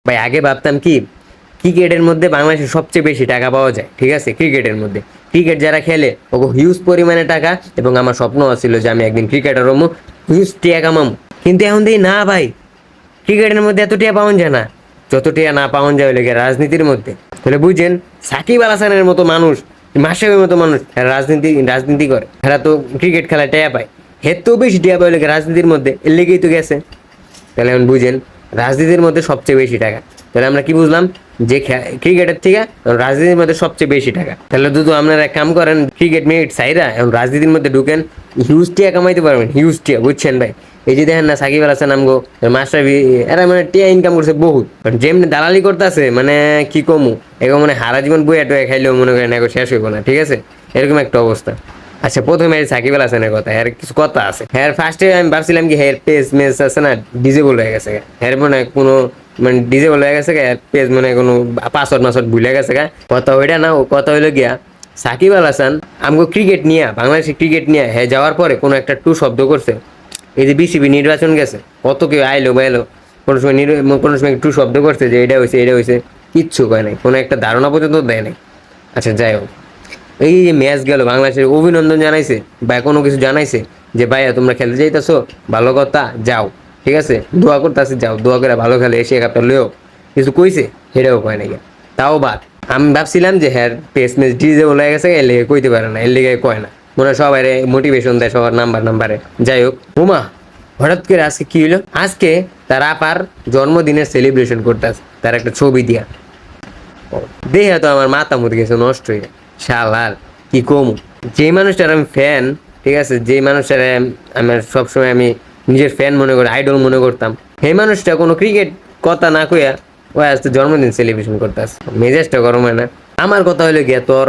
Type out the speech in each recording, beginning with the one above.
ভাই আগে ভাবতাম কি ক্রিকেটের মধ্যে বাংলাদেশে সবচেয়ে বেশি টাকা পাওয়া যায়, ঠিক আছে? ক্রিকেটের মধ্যে ক্রিকেট যারা খেলে ওকে হিউজ পরিমাণে টাকা, এবং আমার স্বপ্ন ছিল যে আমি একদিন ক্রিকেটার হবো, হিউজ টাকা কামাবো। কিন্তু এখন দেখি না ভাই, ক্রিকেটের মধ্যে এত টাকা পাওয়া যায় না, যত টাকা না পাওয়া যায় ওই রাজনীতির মধ্যে। তাহলে বুঝেন, সাকিব আল হাসানের মতো মানুষ, মাশরাফির মতো মানুষ এরা রাজনীতি করে, এরা তো ক্রিকেট খেলায় টাকা পায়, এর তো বেশি টাকা পায় রাজনীতির মধ্যে, এর লেগেই তো গেছে। তাহলে এখন বুঝেন রাজনীতির মধ্যে সবচেয়ে বেশি টাকা। তাহলে আমরা কি বুঝলাম, যে ক্রিকেটের থেকে রাজনীতির মধ্যে সবচেয়ে বেশি টাকা। তাহলে দুটো আপনারা এক কাম করেন, ক্রিকেট মিনিট সাইরা এখন রাজনীতির মধ্যে ঢুকেন, হিউজ টিয়া কামাইতে পারবেন, হিউজ টিয়া, বুঝছেন ভাই? এই যে দেখেন না সাকিব আল হাসান আমগো মাশরাফি, এরা মানে টিয়া ইনকাম করছে বহুত, যেমনি দালালি করতেছে মানে কি কমু, এগো মানে হারা জীবন বইয়া টুয়া খাইলেও মনে করেন এগো শেষ হইব না, ঠিক আছে? এরকম একটা অবস্থা। আচ্ছা, প্রথমে সাকিব আল হাসানের কথা, এর কিছু কথা আছে। হ্যাঁ, ফার্স্টে আমি ভাবছিলাম কি হের পেজ মেজ আছে না ডিজেবল হয়ে গেছে, হের মনে হয় কোনো মানে ডিজেবল হয়ে গেছে, এর পেজ মনে হয় কোনো পাসওয়ার্ড মাসওয়ার্ড ভুলে গেছে। কথা ওইটা না, ও কথা হইলো গিয়া সাকিব আল হাসান আমগো ক্রিকেট নিয়ে, বাংলাদেশের ক্রিকেট নিয়ে হ্যাঁ যাওয়ার পরে কোনো একটা টু শব্দ করছে। এই যে বিসিবি নির্বাচন গেছে, কত কেউ আইলো বাইলো, কোনো সময় কোনো সময় একটু শব্দ করছে যে এটা হয়েছে, কিচ্ছু কয় নাই, কোনো একটা ধারণা পর্যন্ত দেয় নাই। আচ্ছা যাই হোক, এই যে ম্যাচ গেল, বাংলাদেশের অভিনন্দন জানাইছে বা কোনো কিছু জানাইছে যে ভাইয়া তোমরা খেলতে যাইতেছো, ভালো কথা, যাও, ঠিক আছে, দোয়া করতেছি, যাও, দোয়া করে ভালো খেলে এসে একটা লইও, কিছু কইছে সেটাও কয় নাকি। তাও বাদ, আমি ভাবছিলাম যে হ্যাঁ পেস ম্যাচ ডিজে বলে গেছে, এর লেগে কইতে পারে না, এর লেগে কয় না, মনে হয় সবাই মোটিভেশন দেয়, সবার নাম্বারে। যাই হোক, হুমা হঠাৎ করে আজকে কি হইলো, আজকে তার আপার জন্মদিনের সেলিব্রেশন করতেছে, তার একটা ছবি দিয়া, দেখে তো আমার মাথা মুদ গেছে নষ্ট হয়ে। শালার কি কম, যে মানুষটার আমি ফ্যান, ঠিক আছে, যে মানুষটার আমার সবসময় আমি নিজের ফ্যান মনে করি, আইডল মনে করতাম, সেই মানুষটা কোনো ক্রিকেট কথা না কইয়া ও আজকে জন্মদিন সেলিব্রেশন করতেছে, মেজাজটা গরম হয় না? আমার কথা হইলো গিয়া, তোর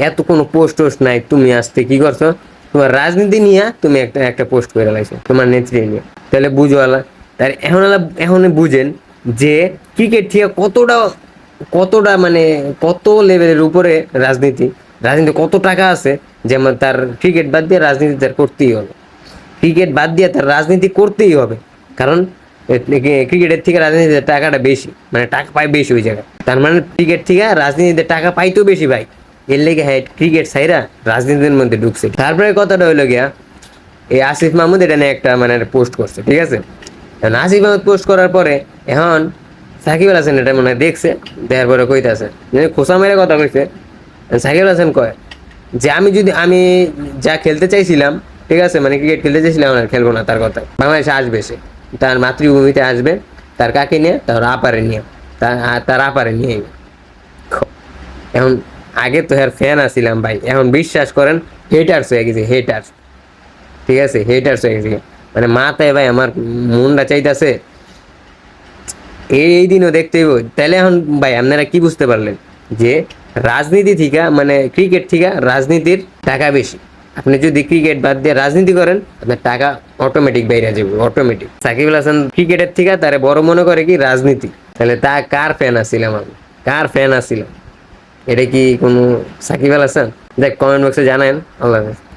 এত কোনো পোস্ট টোস্ট নাই, তুমি আজকে কি করছো, তোমার রাজনীতি নিয়ে তুমি একটা পোস্ট করে লাইছো তোমার নেত্রী নিয়ে। তাহলে বুঝো আলা, তার এখন বুঝেন যে ক্রিকেট থেকে কতটা মানে কত লেভেলের উপরে রাজনীতি, কত টাকা আছে, যেমন তার ক্রিকেট বাদ দিয়ে রাজনীতি তার করতেই হবে, ক্রিকেট বাদ দিয়ে তার রাজনীতি করতেই হবে, কারণ ক্রিকেটের থেকে রাজনীতিতে টাকাটা বেশি, মানে টাকা পায় বেশি ওই জায়গায়, তার মানে ক্রিকেট থেকে রাজনীতিতে টাকা পাইতেও বেশি ভাই, এর লেগে হ্যাঁ ক্রিকেট সাইরা রাজনীতির মধ্যে ঢুকছে। তারপরে কথাটা হইলো গিয়া, এই আসিফ মাহমুদ এটা নিয়ে একটা মানে পোস্ট করছে, ঠিক আছে? আসিফ মাহমুদ পোস্ট করার পরে এখন সাকিব আল হাসান এটা মনে হয় দেখছে, দেখার পরে কইতাছে, খোসা মেরে কথা কইছে। সাকিব আল হাসান কয় যে আমি যা খেলতে চাইছিলাম, ঠিক আছে, মানে ক্রিকেট খেলতে চাইছিলাম, আর খেলবো না, তার কথা বাংলাদেশে আসবে, সে তার মাতৃভূমিতে আসবে, তার কাকে নিয়ে, তার আপারে নিয়ে, তার আপারে নিয়ে। এখন আগে তো এর ফ্যান আছিলাম ভাই, এখন বিশ্বাস করেন হেটার্স হয়ে গেছে, হেটার্স, ঠিক আছে, হেটার্স হয়ে গেছে, মানে মাথায় ভাই আমার মনটা চাইতেছে এই দিনও দেখতে হইব। তাহলে এখন ভাই আপনারা কি বুঝতে পারলেন যে রাজনীতি থেকে মানে ক্রিকেট থেকে রাজনীতির টাকা বেশি। আপনি যদি ক্রিকেট বাদ দিয়ে রাজনীতি করেন, আপনার টাকা অটোমেটিক বাইরে যাবে, অটোমেটিক। সাকিব আল হাসান ক্রিকেটের থেকে তারে বড় মনে করে কি রাজনীতি। তাহলে তা কার ফ্যান আসছিলাম আমি, কার ফ্যান আসছিলাম? এটা কি কোনো সাকিব আল হাসান? দেখ কমেন্ট বক্সে জানান। আল্লাহ হাফেজ।